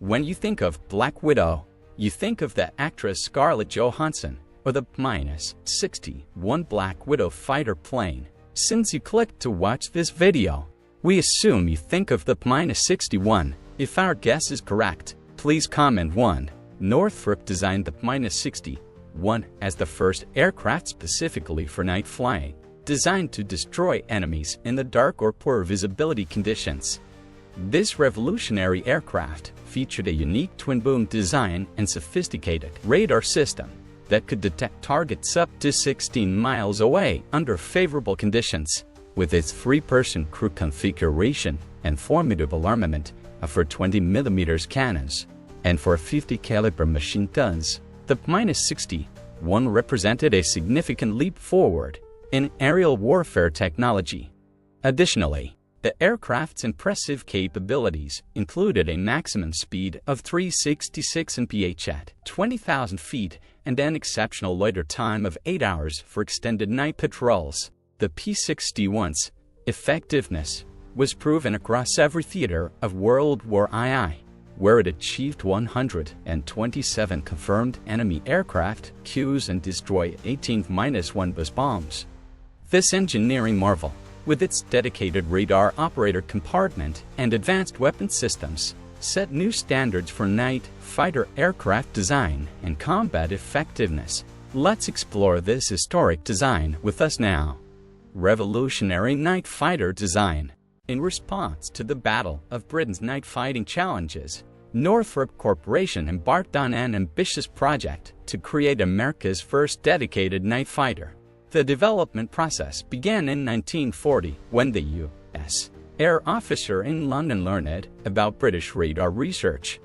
When you think of Black Widow, you think of the actress Scarlett Johansson or the P-61 Black Widow fighter plane. Since you clicked to watch this video, we assume you think of the P-61. If our guess is correct, please comment 1. Northrop designed the P-61 as the first aircraft specifically for night flying, designed to destroy enemies in the dark or poor visibility conditions. This revolutionary aircraft featured a unique twin-boom design and sophisticated radar system that could detect targets up to 16 miles away under favorable conditions. With its 3-person crew configuration and formidable armament for 20mm cannons and for 50 caliber machine guns, the P-61 represented a significant leap forward in aerial warfare technology. Additionally, the aircraft's impressive capabilities included a maximum speed of 366 mph at 20,000 feet and an exceptional loiter time of 8 hours for extended night patrols. The P-61's effectiveness was proven across every theater of World War II, where it achieved 127 confirmed enemy aircraft coups and destroyed 18-1 bus bombs. This engineering marvel, with its dedicated radar operator compartment and advanced weapon systems, set new standards for night fighter aircraft design and combat effectiveness. Let's explore this historic design with us now. Revolutionary night fighter design. In response to the Battle of Britain's night fighting challenges, Northrop Corporation embarked on an ambitious project to create America's first dedicated night fighter. The development process began in 1940 when the U.S. Air officer in London learned about British radar research.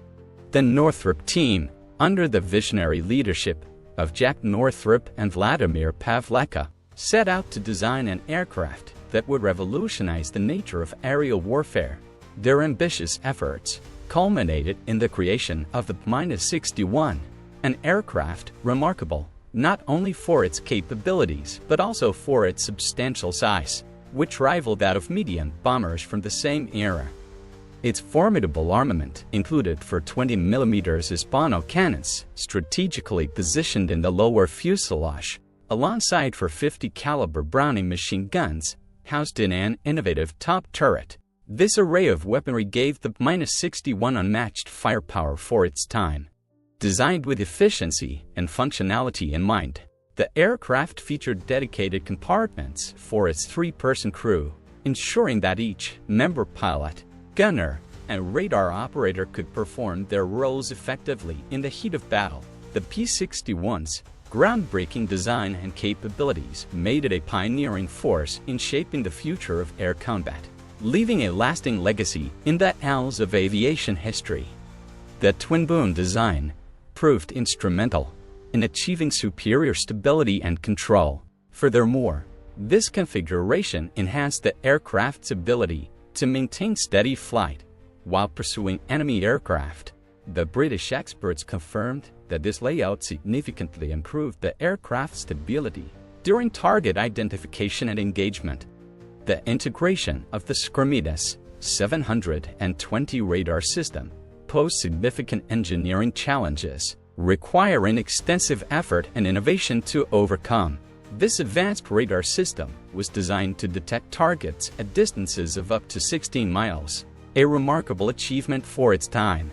The Northrop team, under the visionary leadership of Jack Northrop and Vladimir Pavleka, set out to design an aircraft that would revolutionize the nature of aerial warfare. Their ambitious efforts culminated in the creation of the P-61, an aircraft remarkable not only for its capabilities but also for its substantial size, which rivaled that of medium bombers from the same era. Its formidable armament included 20mm Hispano cannons strategically positioned in the lower fuselage, alongside 50 caliber Browning machine guns housed in an innovative top turret. This array of weaponry gave the P-61 unmatched firepower for its time. Designed with efficiency and functionality in mind, the aircraft featured dedicated compartments for its 3-person crew, ensuring that each member pilot, gunner, and radar operator could perform their roles effectively in the heat of battle. The P-61's groundbreaking design and capabilities made it a pioneering force in shaping the future of air combat, leaving a lasting legacy in the annals of aviation history. The twin-boom design proved instrumental in achieving superior stability and control. Furthermore, this configuration enhanced the aircraft's ability to maintain steady flight while pursuing enemy aircraft. The British experts confirmed that this layout significantly improved the aircraft's stability during target identification and engagement. The integration of the Skrmedes 720 radar system posed significant engineering challenges, requiring extensive effort and innovation to overcome. This advanced radar system was designed to detect targets at distances of up to 16 miles, a remarkable achievement for its time.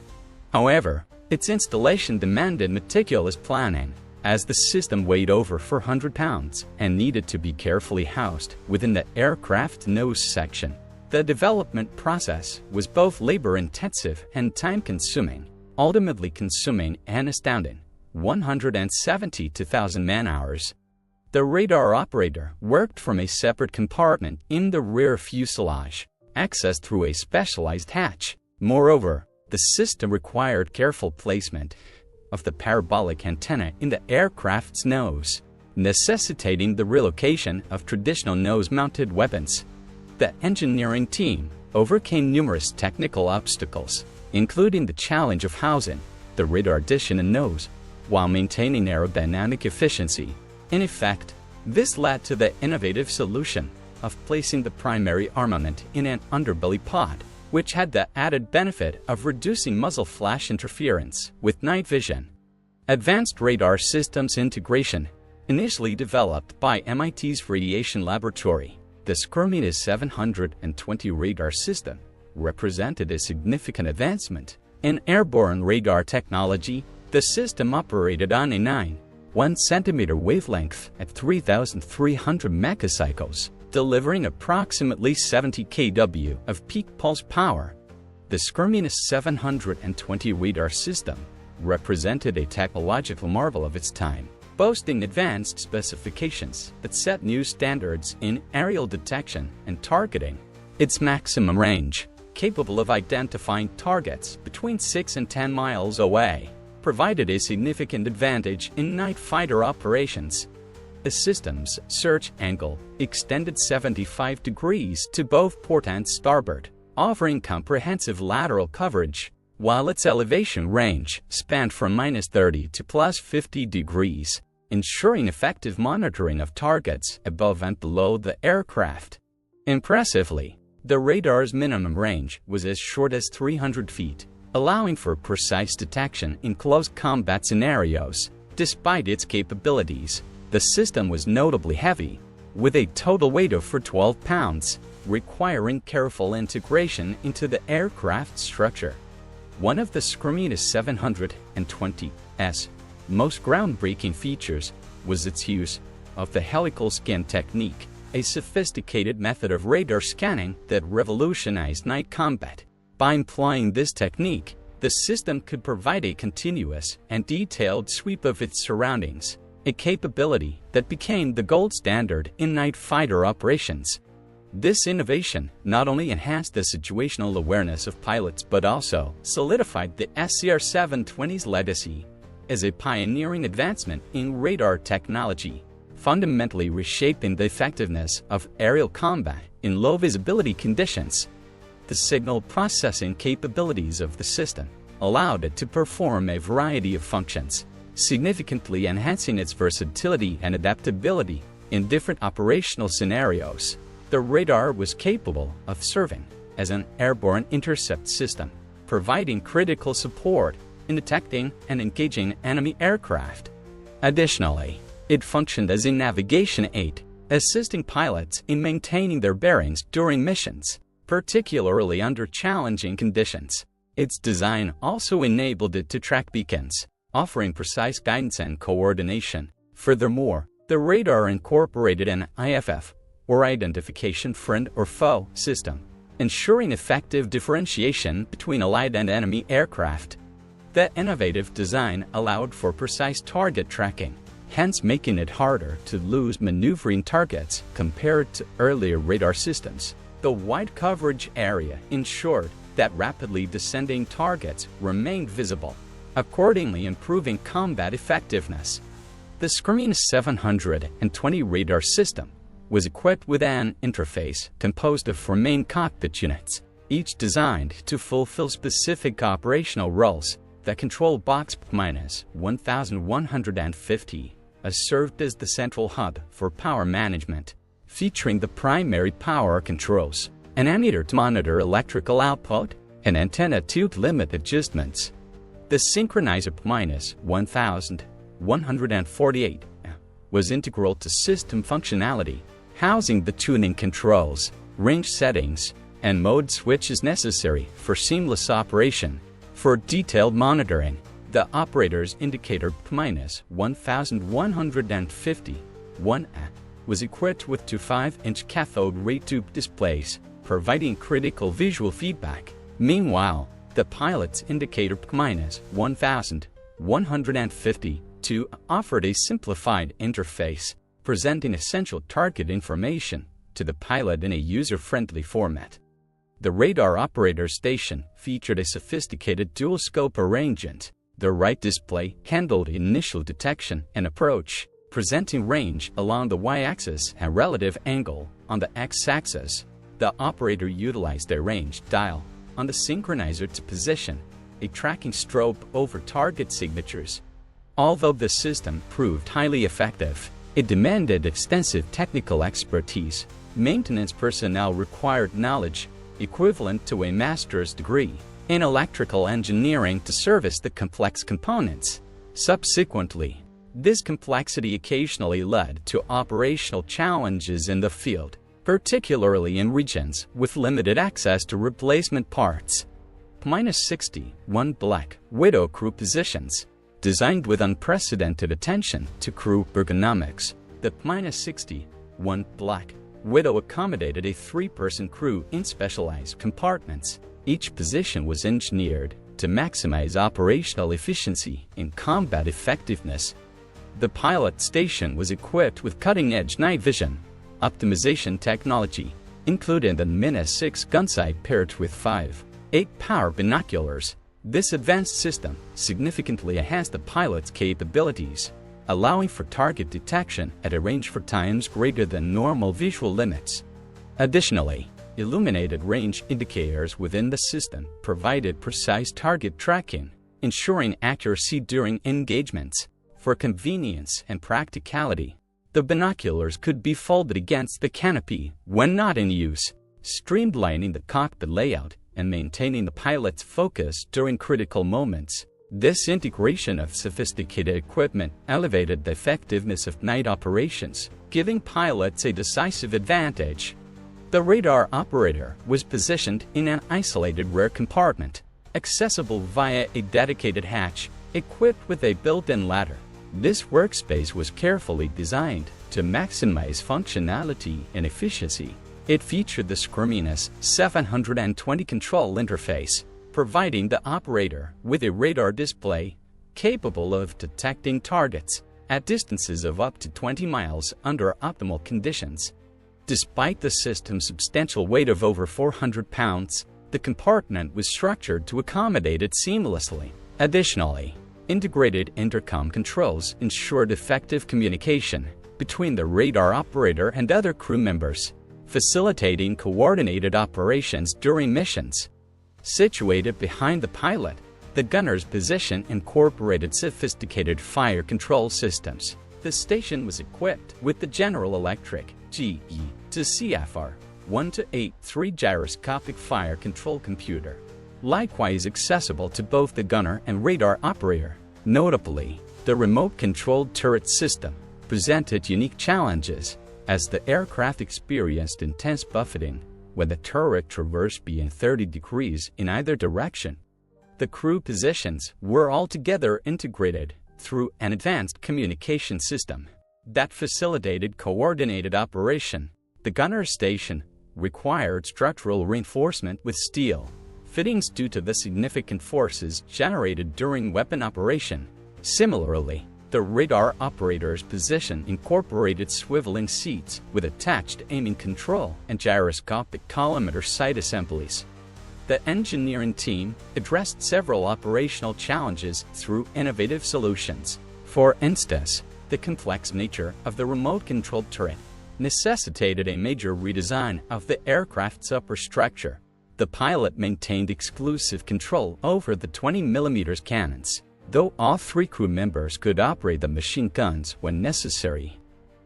However, its installation demanded meticulous planning, as the system weighed over 400 pounds and needed to be carefully housed within the aircraft's nose section. The development process was both labor-intensive and time-consuming, ultimately consuming an astounding 172,000 man-hours. The radar operator worked from a separate compartment in the rear fuselage, accessed through a specialized hatch. Moreover, the system required careful placement of the parabolic antenna in the aircraft's nose, necessitating the relocation of traditional nose-mounted weapons. The engineering team overcame numerous technical obstacles, including the challenge of housing the radar dish in the nose while maintaining aerodynamic efficiency. In effect, this led to the innovative solution of placing the primary armament in an underbelly pod, which had the added benefit of reducing muzzle flash interference with night vision. Advanced Radar Systems Integration, initially developed by MIT's Radiation Laboratory, the Skyrmina 720 radar system represented a significant advancement in airborne radar technology. The system operated on a 9.1 cm wavelength at 3,300 megacycles, delivering approximately 70 kW of peak pulse power. The Skyrmina 720 radar system represented a technological marvel of its time, boasting advanced specifications that set new standards in aerial detection and targeting. Its maximum range, capable of identifying targets between 6 and 10 miles away, provided a significant advantage in night fighter operations. The system's search angle extended 75 degrees to both port and starboard, offering comprehensive lateral coverage, while its elevation range spanned from -30 to +50 degrees, ensuring effective monitoring of targets above and below the aircraft. Impressively, the radar's minimum range was as short as 300 feet, allowing for precise detection in close combat scenarios. Despite its capabilities, the system was notably heavy, with a total weight of 12 pounds, requiring careful integration into the aircraft structure. One of the Skyrmina 720's most groundbreaking features was its use of the helical scan technique, a sophisticated method of radar scanning that revolutionized night combat. By employing this technique, the system could provide a continuous and detailed sweep of its surroundings, a capability that became the gold standard in night fighter operations. This innovation not only enhanced the situational awareness of pilots but also solidified the SCR-720's legacy as a pioneering advancement in radar technology, fundamentally reshaping the effectiveness of aerial combat in low-visibility conditions. The signal processing capabilities of the system allowed it to perform a variety of functions, significantly enhancing its versatility and adaptability in different operational scenarios. The radar was capable of serving as an airborne intercept system, providing critical support in detecting and engaging enemy aircraft. Additionally, it functioned as a navigation aid, assisting pilots in maintaining their bearings during missions, particularly under challenging conditions. Its design also enabled it to track beacons, offering precise guidance and coordination. Furthermore, the radar incorporated an IFF, or Identification Friend or Foe system, ensuring effective differentiation between allied and enemy aircraft. The innovative design allowed for precise target tracking, hence making it harder to lose maneuvering targets compared to earlier radar systems. The wide coverage area ensured that rapidly descending targets remained visible, accordingly improving combat effectiveness. The Skyrmina 720 radar system was equipped with an interface composed of 4 main cockpit units, each designed to fulfill specific operational roles. The control box P-1150 served as the central hub for power management, featuring the primary power controls, an ammeter to monitor electrical output, and antenna tube limit adjustments. The synchronizer P-1148 was integral to system functionality, housing the tuning controls, range settings, and mode switches necessary for seamless operation. For detailed monitoring, the operator's indicator P-1151 was equipped with 2 5-inch cathode ray tube displays, providing critical visual feedback. Meanwhile, the pilot's indicator P-1152 offered a simplified interface, presenting essential target information to the pilot in a user-friendly format. The radar operator station featured a sophisticated dual-scope arrangement. The right display handled initial detection and approach, presenting range along the y-axis and relative angle on the x-axis. The operator utilized a range dial on the synchronizer to position a tracking strobe over target signatures. Although the system proved highly effective, it demanded extensive technical expertise. Maintenance personnel required knowledge equivalent to a master's degree in electrical engineering to service the complex components. Subsequently, this complexity occasionally led to operational challenges in the field, particularly in regions with limited access to replacement parts. P-61 Black Widow crew positions. Designed with unprecedented attention to crew ergonomics, the P-61 Black Widow accommodated a 3-person crew in specialized compartments. Each position was engineered to maximize operational efficiency and combat effectiveness. The pilot station was equipped with cutting-edge night vision optimization technology, including the Min-6 gun sight paired with 5.8-power binoculars. This advanced system significantly enhanced the pilot's capabilities, allowing for target detection at a range 4 times greater than normal visual limits. Additionally, illuminated range indicators within the system provided precise target tracking, ensuring accuracy during engagements. For convenience and practicality, the binoculars could be folded against the canopy when not in use, streamlining the cockpit layout and maintaining the pilot's focus during critical moments. This integration of sophisticated equipment elevated the effectiveness of night operations, giving pilots a decisive advantage. The radar operator was positioned in an isolated rear compartment, accessible via a dedicated hatch equipped with a built-in ladder. This workspace was carefully designed to maximize functionality and efficiency. It featured the Screaminess 720 control interface, providing the operator with a radar display capable of detecting targets at distances of up to 20 miles under optimal conditions. Despite the system's substantial weight of over 400 pounds, the compartment was structured to accommodate it seamlessly. Additionally, integrated intercom controls ensured effective communication between the radar operator and other crew members, facilitating coordinated operations during missions. Situated behind the pilot, the gunner's position incorporated sophisticated fire control systems. The station was equipped with the General Electric GE to CFR 1-8 3-gyroscopic fire control computer, likewise accessible to both the gunner and radar operator. Notably, the remote-controlled turret system presented unique challenges as the aircraft experienced intense buffeting when the turret traversed beyond 30 degrees in either direction. The crew positions were altogether integrated through an advanced communication system that facilitated coordinated operation. The gunner station required structural reinforcement with steel fittings due to the significant forces generated during weapon operation. Similarly, the radar operator's position incorporated swiveling seats with attached aiming control and gyroscopic collimator sight assemblies. The engineering team addressed several operational challenges through innovative solutions. For instance, the complex nature of the remote-controlled turret necessitated a major redesign of the aircraft's upper structure. The pilot maintained exclusive control over the 20mm cannons, though all 3 crew members could operate the machine guns when necessary.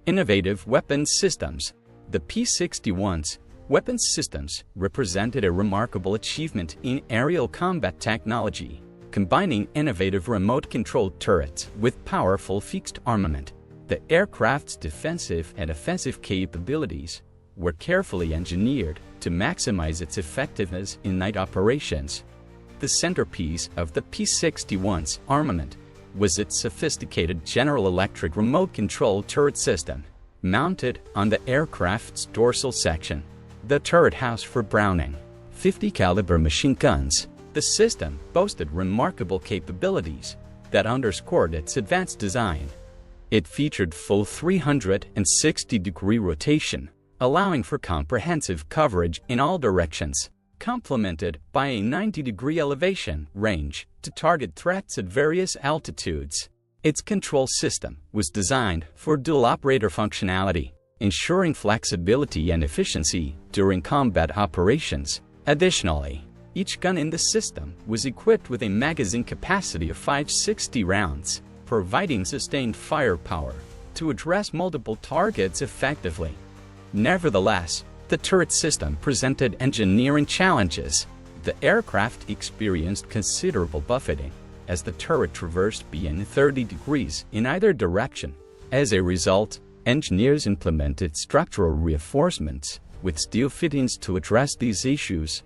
Innovative weapons systems. The P-61's weapons systems represented a remarkable achievement in aerial combat technology, combining innovative remote-controlled turrets with powerful fixed armament. The aircraft's defensive and offensive capabilities were carefully engineered to maximize its effectiveness in night operations. The centerpiece of the P-61's armament was its sophisticated General Electric remote-control turret system, mounted on the aircraft's dorsal section. The turret housed 4 Browning .50 caliber machine guns. The system boasted remarkable capabilities that underscored its advanced design. It featured full 360-degree rotation, allowing for comprehensive coverage in all directions, complemented by a 90-degree elevation range to target threats at various altitudes. Its control system was designed for dual-operator functionality, ensuring flexibility and efficiency during combat operations. Additionally, each gun in the system was equipped with a magazine capacity of 560 rounds, providing sustained firepower to address multiple targets effectively. Nevertheless, the turret system presented engineering challenges. The aircraft experienced considerable buffeting as the turret traversed beyond 30 degrees in either direction. As a result, engineers implemented structural reinforcements with steel fittings to address these issues.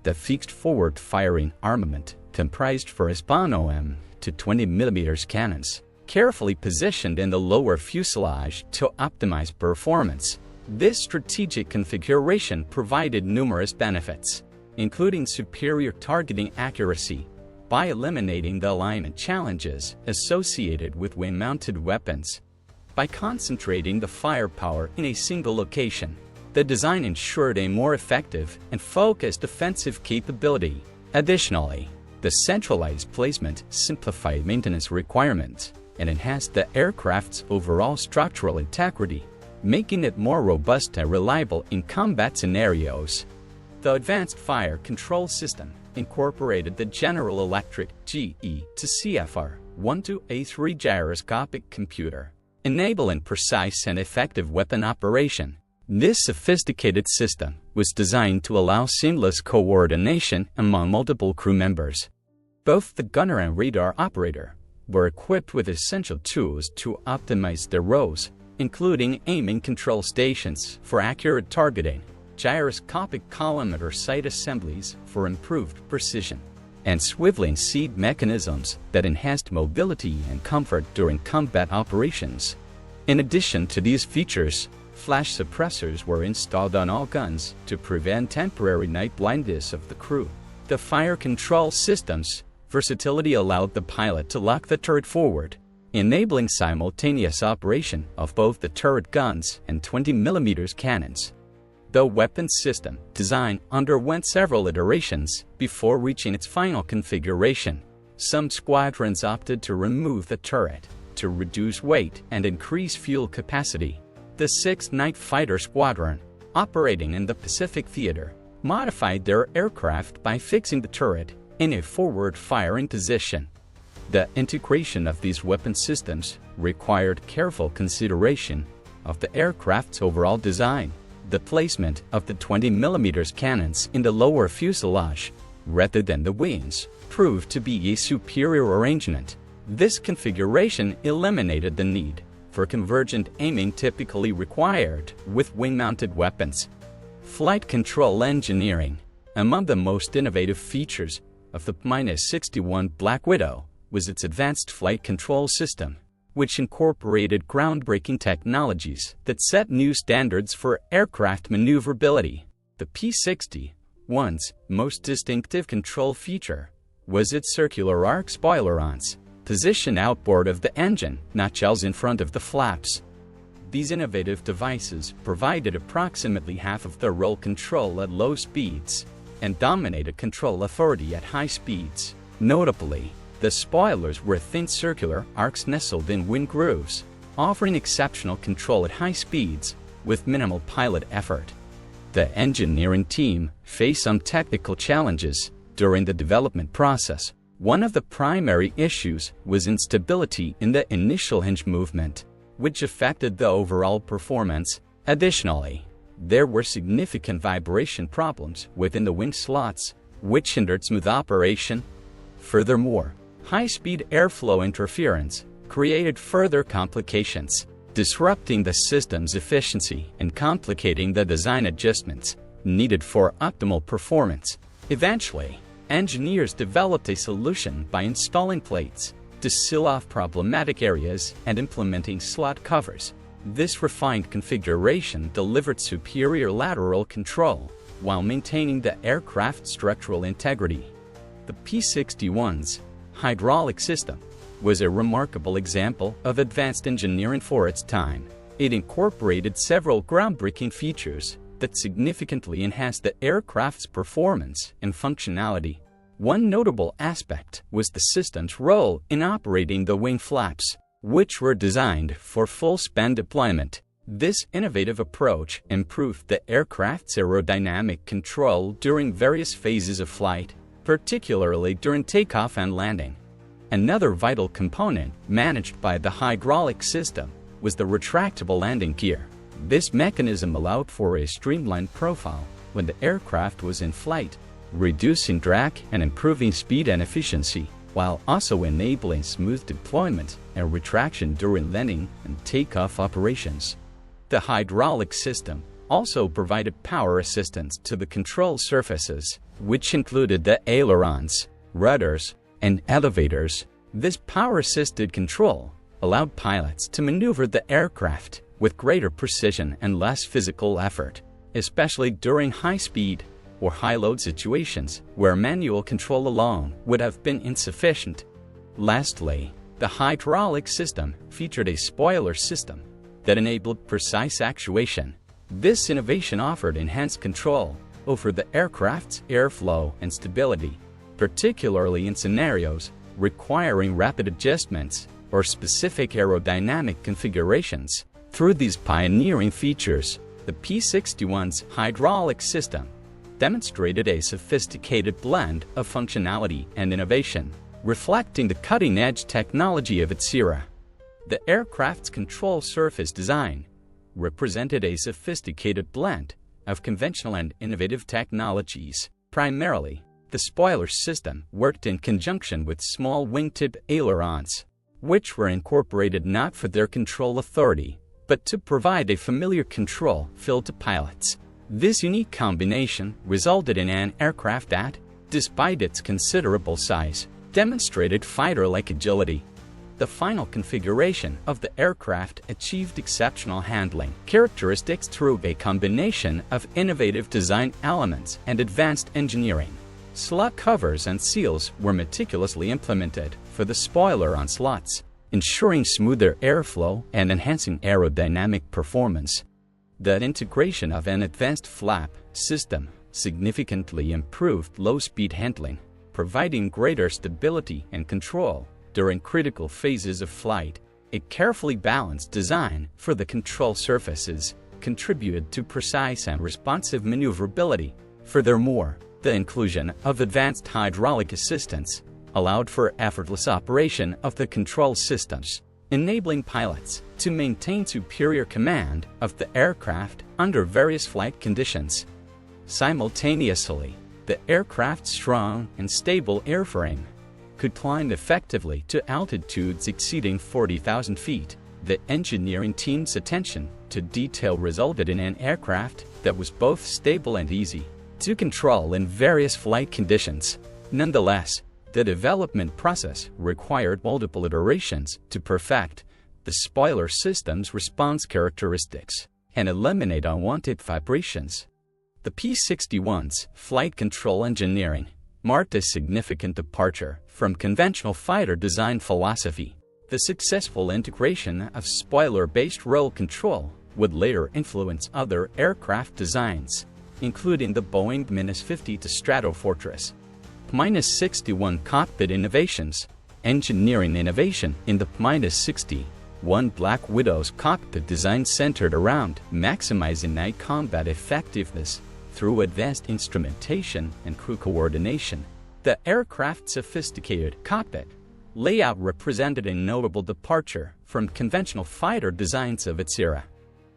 The fixed forward-firing armament comprised for SPON-OM to 20mm cannons, carefully positioned in the lower fuselage to optimize performance. This strategic configuration provided numerous benefits, including superior targeting accuracy, by eliminating the alignment challenges associated with wing-mounted weapons. By concentrating the firepower in a single location, the design ensured a more effective and focused offensive capability. Additionally, the centralized placement simplified maintenance requirements and enhanced the aircraft's overall structural integrity, making it more robust and reliable in combat scenarios. The Advanced Fire Control System incorporated the General Electric GE-to-CFR 12A3 gyroscopic computer, enabling precise and effective weapon operation. This sophisticated system was designed to allow seamless coordination among multiple crew members. Both the gunner and radar operator were equipped with essential tools to optimize their roles, including aiming control stations for accurate targeting, gyroscopic collimator sight assemblies for improved precision, and swiveling seat mechanisms that enhanced mobility and comfort during combat operations. In addition to these features, flash suppressors were installed on all guns to prevent temporary night blindness of the crew. The fire control system's versatility allowed the pilot to lock the turret forward, enabling simultaneous operation of both the turret guns and 20mm cannons. The weapon system design underwent several iterations before reaching its final configuration. Some squadrons opted to remove the turret to reduce weight and increase fuel capacity. The 6th Night Fighter Squadron, operating in the Pacific Theater, modified their aircraft by fixing the turret in a forward-firing position. The integration of these weapon systems required careful consideration of the aircraft's overall design. The placement of the 20mm cannons in the lower fuselage, rather than the wings, proved to be a superior arrangement. This configuration eliminated the need for convergent aiming typically required with wing-mounted weapons. Flight control engineering. Among the most innovative features of the P-61 Black Widow was its advanced flight control system, which incorporated groundbreaking technologies that set new standards for aircraft maneuverability. The P-61's most distinctive control feature was its circular arc spoilerons, positioned outboard of the engine, notches in front of the flaps. These innovative devices provided approximately half of the roll control at low speeds and dominated control authority at high speeds. Notably, the spoilers were thin circular arcs nestled in wing grooves, offering exceptional control at high speeds with minimal pilot effort. The engineering team faced some technical challenges during the development process. One of the primary issues was instability in the initial hinge movement, which affected the overall performance. Additionally, there were significant vibration problems within the wing slots, which hindered smooth operation. Furthermore, high-speed airflow interference created further complications, disrupting the system's efficiency and complicating the design adjustments needed for optimal performance. Eventually, engineers developed a solution by installing plates to seal off problematic areas and implementing slot covers. This refined configuration delivered superior lateral control while maintaining the aircraft's structural integrity. The P-61's hydraulic system was a remarkable example of advanced engineering for its time. It incorporated several groundbreaking features that significantly enhanced the aircraft's performance and functionality. One notable aspect was the system's role in operating the wing flaps, which were designed for full-span deployment. This innovative approach improved the aircraft's aerodynamic control during various phases of flight, particularly during takeoff and landing. Another vital component managed by the hydraulic system was the retractable landing gear. This mechanism allowed for a streamlined profile when the aircraft was in flight, reducing drag and improving speed and efficiency, while also enabling smooth deployment and retraction during landing and takeoff operations. The hydraulic system also provided power assistance to the control surfaces, which included the ailerons, rudders, and elevators. This power-assisted control allowed pilots to maneuver the aircraft with greater precision and less physical effort, especially during high-speed or high-load situations where manual control alone would have been insufficient. Lastly, the hydraulic system featured a spoiler system that enabled precise actuation. This innovation offered enhanced control over the aircraft's airflow and stability, particularly in scenarios requiring rapid adjustments or specific aerodynamic configurations. Through these pioneering features, the P-61's hydraulic system demonstrated a sophisticated blend of functionality and innovation, reflecting the cutting-edge technology of its era. The aircraft's control surface design represented a sophisticated blend of conventional and innovative technologies. Primarily, the spoiler system worked in conjunction with small wingtip ailerons, which were incorporated not for their control authority, but to provide a familiar control feel to pilots. This unique combination resulted in an aircraft that, despite its considerable size, demonstrated fighter-like agility. The final configuration of the aircraft achieved exceptional handling characteristics through a combination of innovative design elements and advanced engineering. Slot covers and seals were meticulously implemented for the spoiler on slots, ensuring smoother airflow and enhancing aerodynamic performance. The integration of an advanced flap system significantly improved low-speed handling, providing greater stability and control during critical phases of flight. A carefully balanced design for the control surfaces contributed to precise and responsive maneuverability. Furthermore, the inclusion of advanced hydraulic assistance allowed for effortless operation of the control systems, enabling pilots to maintain superior command of the aircraft under various flight conditions. Simultaneously, the aircraft's strong and stable airframe could climb effectively to altitudes exceeding 40,000 feet. The engineering team's attention to detail resulted in an aircraft that was both stable and easy to control in various flight conditions. Nonetheless, the development process required multiple iterations to perfect the spoiler system's response characteristics and eliminate unwanted vibrations. The P-61's flight control engineering marked a significant departure from conventional fighter design philosophy. The successful integration of spoiler-based roll control would later influence other aircraft designs, including the Boeing -50 to Stratofortress. P-61 Cockpit innovations. Engineering innovation in the P-61 Black Widow's cockpit design centered around maximizing night combat effectiveness through advanced instrumentation and crew coordination. The aircraft's sophisticated cockpit layout represented a notable departure from conventional fighter designs of its era.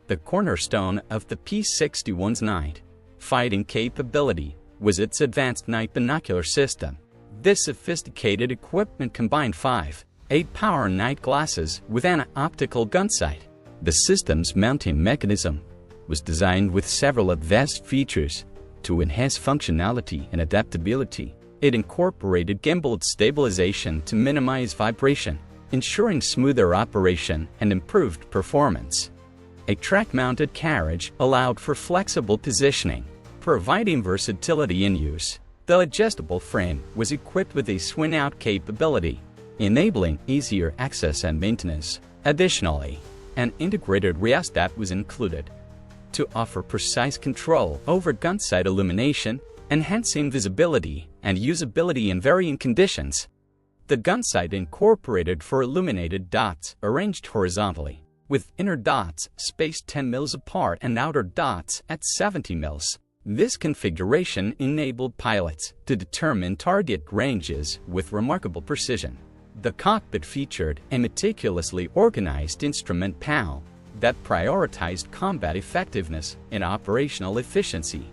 The cornerstone of the P-61's night fighting capability was its advanced night binocular system. This sophisticated equipment combined 5 8-power night glasses with an optical gun sight. The system's mounting mechanism was designed with several advanced features to enhance functionality and adaptability. It incorporated gimbaled stabilization to minimize vibration, ensuring smoother operation and improved performance. A track-mounted carriage allowed for flexible positioning, providing versatility in use. The adjustable frame was equipped with a swing-out capability, enabling easier access and maintenance. Additionally, an integrated rheostat was included to offer precise control over gunsight illumination, enhancing visibility and usability in varying conditions. The gunsight incorporated 4 illuminated dots arranged horizontally, with inner dots spaced 10 mils apart and outer dots at 70 mils. This configuration enabled pilots to determine target ranges with remarkable precision. The cockpit featured a meticulously organized instrument panel that prioritized combat effectiveness and operational efficiency.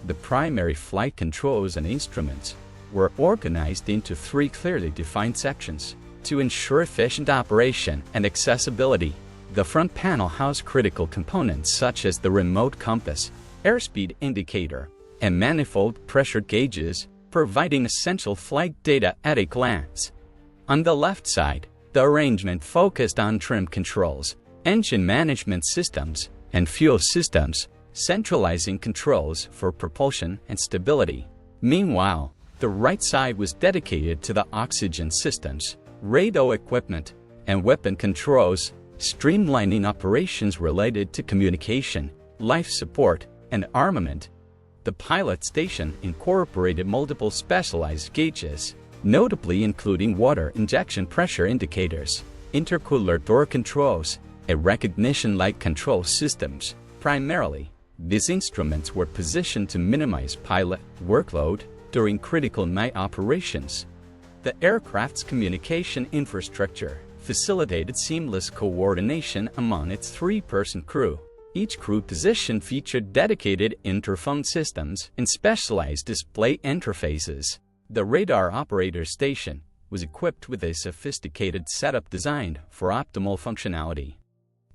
The primary flight controls and instruments were organized into 3 clearly defined sections to ensure efficient operation and accessibility. The front panel housed critical components such as the remote compass, airspeed indicator, and manifold pressure gauges, providing essential flight data at a glance. On the left side, the arrangement focused on trim controls, engine management systems, and fuel systems, centralizing controls for propulsion and stability. Meanwhile, the right side was dedicated to the oxygen systems, radio equipment, and weapon controls, streamlining operations related to communication, life support, and armament. The pilot station incorporated multiple specialized gauges, notably including water injection pressure indicators, intercooler door controls, and recognition light control systems. Primarily, these instruments were positioned to minimize pilot workload during critical night operations. The aircraft's communication infrastructure facilitated seamless coordination among its 3-person crew. Each crew position featured dedicated interphone systems and specialized display interfaces. The radar operator station was equipped with a sophisticated setup designed for optimal functionality.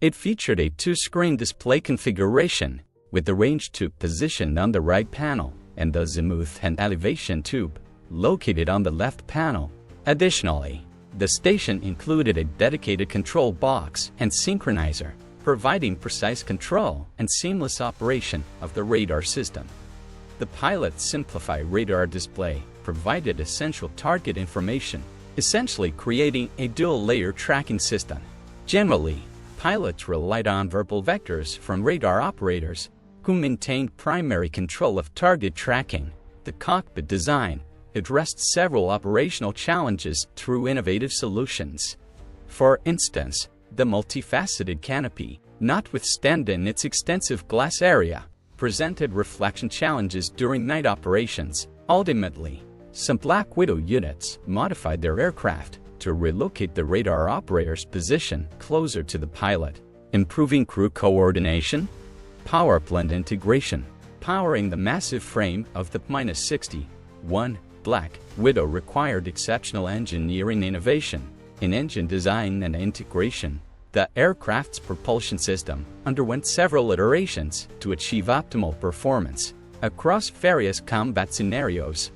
It featured a 2-screen display configuration, with the range tube positioned on the right panel and the azimuth and elevation tube located on the left panel. Additionally, the station included a dedicated control box and synchronizer, providing precise control and seamless operation of the radar system. The pilot's simplified radar display provided essential target information, essentially creating a dual-layer tracking system. Generally, pilots relied on verbal vectors from radar operators, who maintained primary control of target tracking. The cockpit design addressed several operational challenges through innovative solutions. For instance, the multifaceted canopy, notwithstanding its extensive glass area, presented reflection challenges during night operations. Ultimately, some Black Widow units modified their aircraft to relocate the radar operator's position closer to the pilot, improving crew coordination. Powerplant integration, powering the massive frame of the P-61 Black Widow required exceptional engineering innovation in engine design and integration. The aircraft's propulsion system underwent several iterations to achieve optimal performance across various combat scenarios.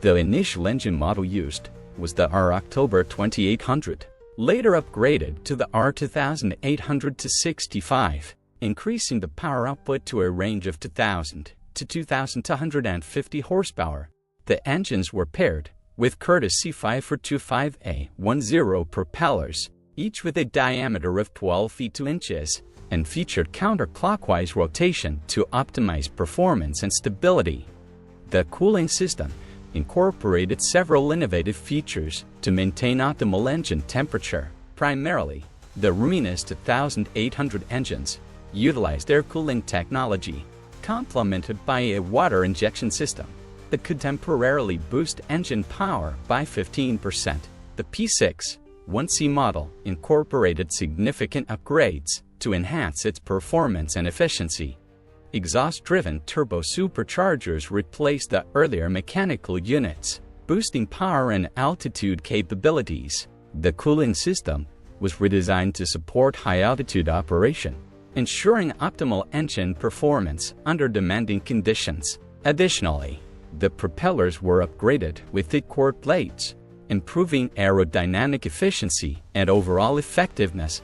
The initial engine model used was the R-October 2800, later upgraded to the R-2800-65, increasing the power output to a range of 2,000 to 2,250 horsepower. The engines were paired with courtesy 542-5A10 propellers, each with a diameter of 12 feet 2 inches, and featured counterclockwise rotation to optimize performance and stability. The cooling system incorporated several innovative features to maintain optimal engine temperature. Primarily, the Ruminous 2800 engines utilized air cooling technology, complemented by a water injection system that could temporarily boost engine power by 15%. The P-61C model incorporated significant upgrades to enhance its performance and efficiency. Exhaust-driven turbo superchargers replaced the earlier mechanical units, boosting power and altitude capabilities. The cooling system was redesigned to support high-altitude operation, ensuring optimal engine performance under demanding conditions. Additionally, the propellers were upgraded with thick-core blades, improving aerodynamic efficiency and overall effectiveness.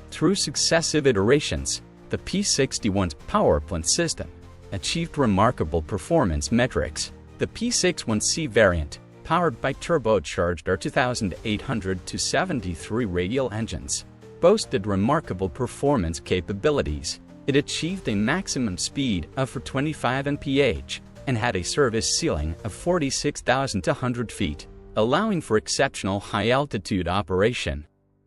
Through successive iterations, the P-61's powerplant system achieved remarkable performance metrics. The P-61C variant, powered by turbocharged R2800-73 radial engines, boasted remarkable performance capabilities. It achieved a maximum speed of 25 mph and had a service ceiling of 46,200 feet, allowing for exceptional high-altitude operation.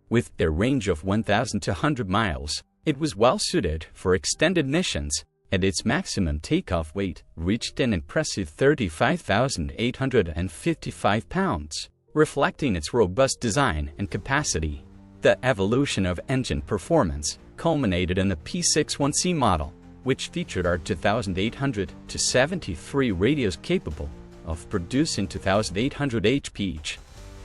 With a range of 1,200 miles, it was well-suited for extended missions, and its maximum takeoff weight reached an impressive 35,855 pounds, reflecting its robust design and capacity. The evolution of engine performance culminated in the P-61C model, which featured our 2,800 to 73 radios capable of producing 2,800 HP each.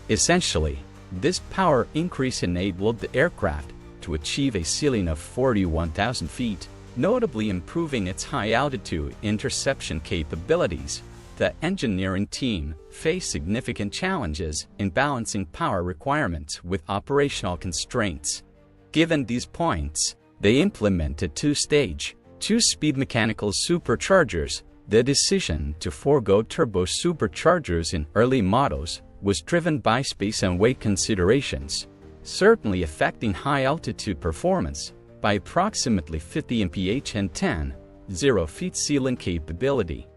Essentially, this power increase enabled the aircraft to achieve a ceiling of 41,000 feet, notably improving its high-altitude interception capabilities. The engineering team faced significant challenges in balancing power requirements with operational constraints. Given these points, they implemented two-stage, two-speed mechanical superchargers. The decision to forego turbo superchargers in early models was driven by space and weight considerations, certainly affecting high-altitude performance by approximately 50 mph and 10,000 feet ceiling capability.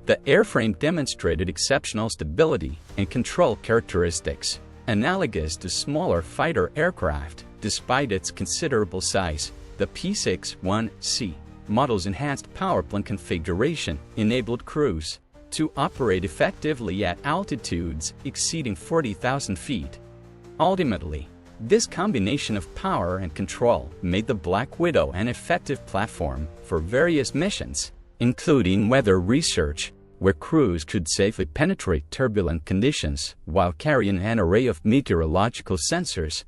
The airframe demonstrated exceptional stability and control characteristics, analogous to smaller fighter aircraft. Despite its considerable size, the P-61C model's enhanced powerplant configuration enabled crews to operate effectively at altitudes exceeding 40,000 feet. Ultimately, this combination of power and control made the Black Widow an effective platform for various missions, including weather research, where crews could safely penetrate turbulent conditions while carrying an array of meteorological sensors.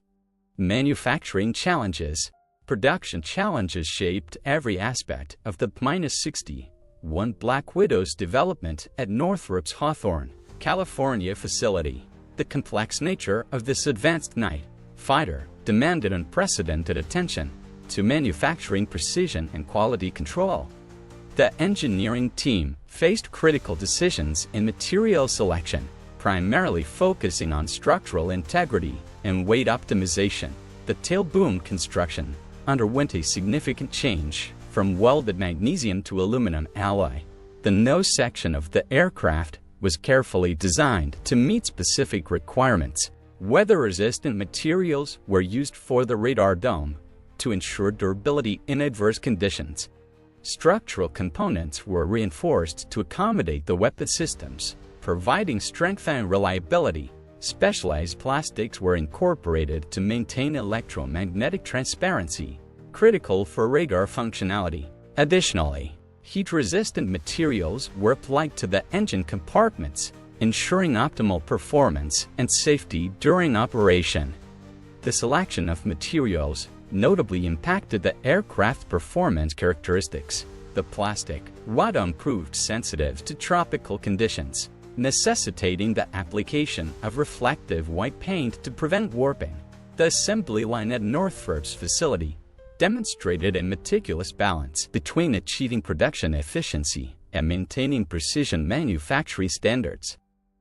Manufacturing challenges. Production challenges shaped every aspect of the P-61 Black Widow's development at Northrop's Hawthorne, California facility. The complex nature of this advanced night fighter demanded unprecedented attention to manufacturing precision and quality control. The engineering team faced critical decisions in material selection, primarily focusing on structural integrity and weight optimization. The tail boom construction underwent a significant change from welded magnesium to aluminum alloy. The nose section of the aircraft was carefully designed to meet specific requirements. Weather-resistant materials were used for the radar dome to ensure durability in adverse conditions. Structural components were reinforced to accommodate the weapon systems, providing strength and reliability. Specialized plastics were incorporated to maintain electromagnetic transparency, critical for radar functionality. Additionally, heat-resistant materials were applied to the engine compartments, ensuring optimal performance and safety during operation. The selection of materials notably impacted the aircraft performance characteristics. The plastic radome proved sensitive to tropical conditions, necessitating the application of reflective white paint to prevent warping. The assembly line at Northrop's facility demonstrated a meticulous balance between achieving production efficiency and maintaining precision manufacturing standards.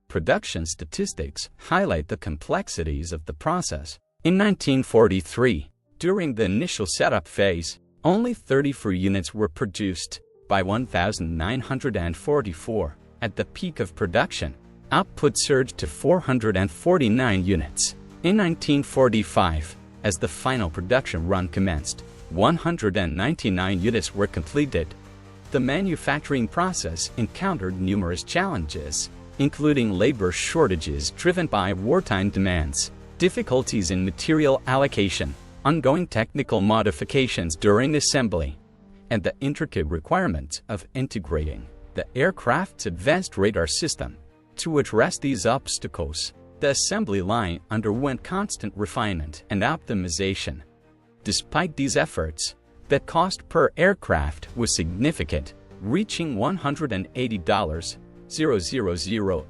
Production statistics highlight the complexities of the process. In 1943, during the initial setup phase, only 34 units were produced. By 1944, at the peak of production, output surged to 449 units. In 1945, as the final production run commenced, 199 units were completed. The manufacturing process encountered numerous challenges, including labor shortages driven by wartime demands, difficulties in material allocation, ongoing technical modifications during assembly, and the intricate requirement of integrating the aircraft's advanced radar system. To address these obstacles, the assembly line underwent constant refinement and optimization. Despite these efforts, the cost per aircraft was significant, reaching $180,000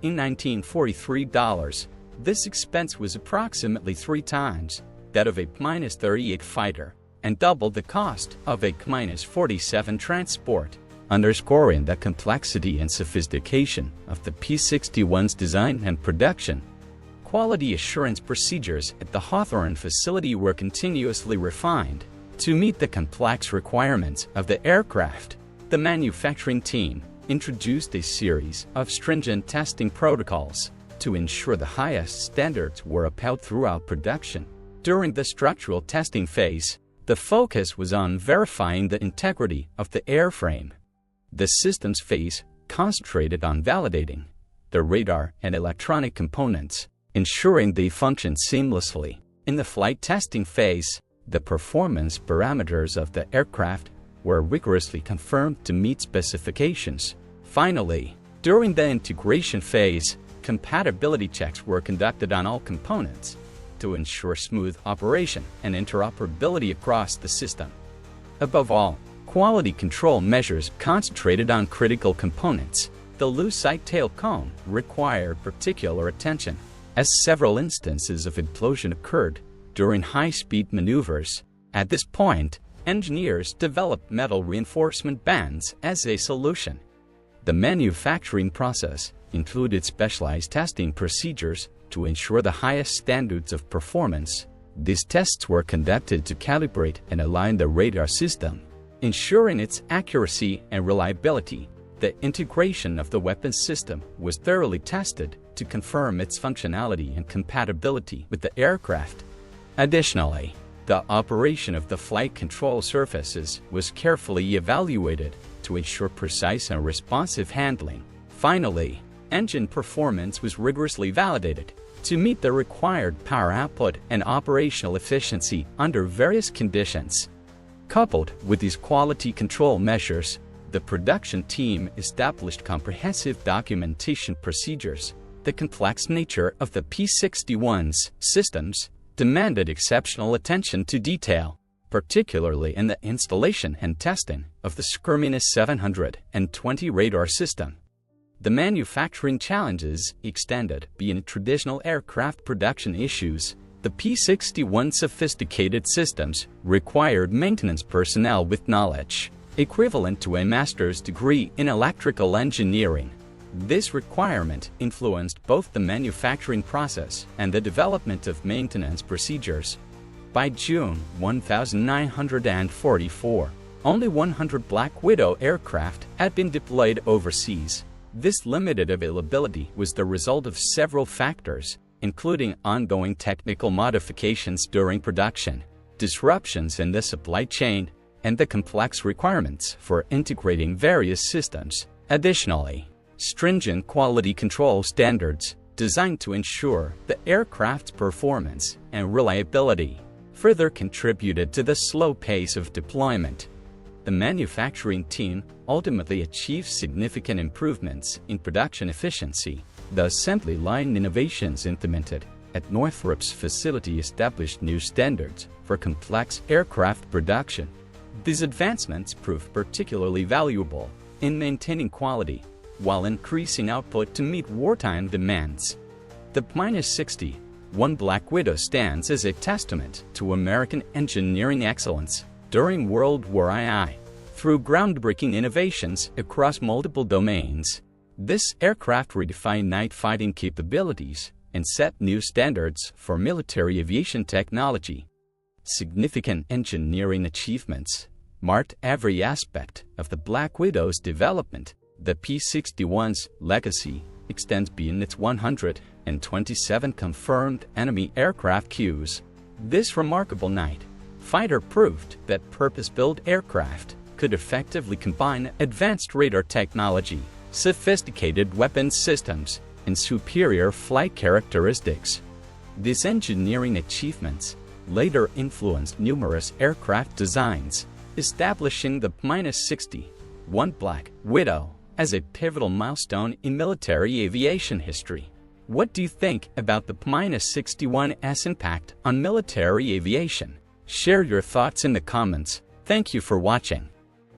in 1943 dollars. This expense was approximately 3 times that of a P-38 fighter and doubled the cost of a P-47 transport, underscoring the complexity and sophistication of the P-61's design and production. Quality assurance procedures at the Hawthorne facility were continuously refined to meet the complex requirements of the aircraft. The manufacturing team introduced a series of stringent testing protocols to ensure the highest standards were upheld throughout production. During the structural testing phase, the focus was on verifying the integrity of the airframe. The systems phase concentrated on validating the radar and electronic components, ensuring they function seamlessly. In the flight testing phase, The performance parameters of the aircraft were rigorously confirmed to meet specifications. Finally, during the integration phase, compatibility checks were conducted on all components to ensure smooth operation and interoperability across the system. Above all, quality control measures concentrated on critical components. The loose side tail cone required particular attention, as several instances of implosion occurred during high-speed maneuvers. At this point, engineers developed metal reinforcement bands as a solution. The manufacturing process included specialized testing procedures to ensure the highest standards of performance. These tests were conducted to calibrate and align the radar system, ensuring its accuracy and reliability. The integration of the weapons system was thoroughly tested to confirm its functionality and compatibility with the aircraft. Additionally, the operation of the flight control surfaces was carefully evaluated to ensure precise and responsive handling. Finally, engine performance was rigorously validated to meet the required power output and operational efficiency under various conditions. Coupled with these quality control measures, the production team established comprehensive documentation procedures. The complex nature of the P-61's systems demanded exceptional attention to detail, particularly in the installation and testing of the -720 radar system. The manufacturing challenges extended beyond traditional aircraft production issues. The P-61 sophisticated systems required maintenance personnel with knowledge equivalent to a master's degree in electrical engineering. This requirement influenced both the manufacturing process and the development of maintenance procedures. By June 1944, only 100 Black Widow aircraft had been deployed overseas. This limited availability was the result of several factors, including ongoing technical modifications during production, disruptions in the supply chain, and the complex requirements for integrating various systems. Additionally, stringent quality control standards designed to ensure the aircraft's performance and reliability further contributed to the slow pace of deployment. The manufacturing team ultimately achieved significant improvements in production efficiency. The assembly line innovations implemented at Northrop's facility established new standards for complex aircraft production. These advancements proved particularly valuable in maintaining quality while increasing output to meet wartime demands. The P-61 Black Widow stands as a testament to American engineering excellence during World War II. Through groundbreaking innovations across multiple domains, this aircraft redefined night fighting capabilities and set new standards for military aviation technology. Significant engineering achievements marked every aspect of the Black Widow's development. The P-61's legacy extends beyond its 127 confirmed enemy aircraft queues. This remarkable night fighter proved that purpose-built aircraft could effectively combine advanced radar technology, sophisticated weapons systems, and superior flight characteristics. These engineering achievements later influenced numerous aircraft designs, establishing the P-61 Black Widow as a pivotal milestone in military aviation history. What do you think about the P-61's impact on military aviation? Share your thoughts in the comments. Thank you for watching.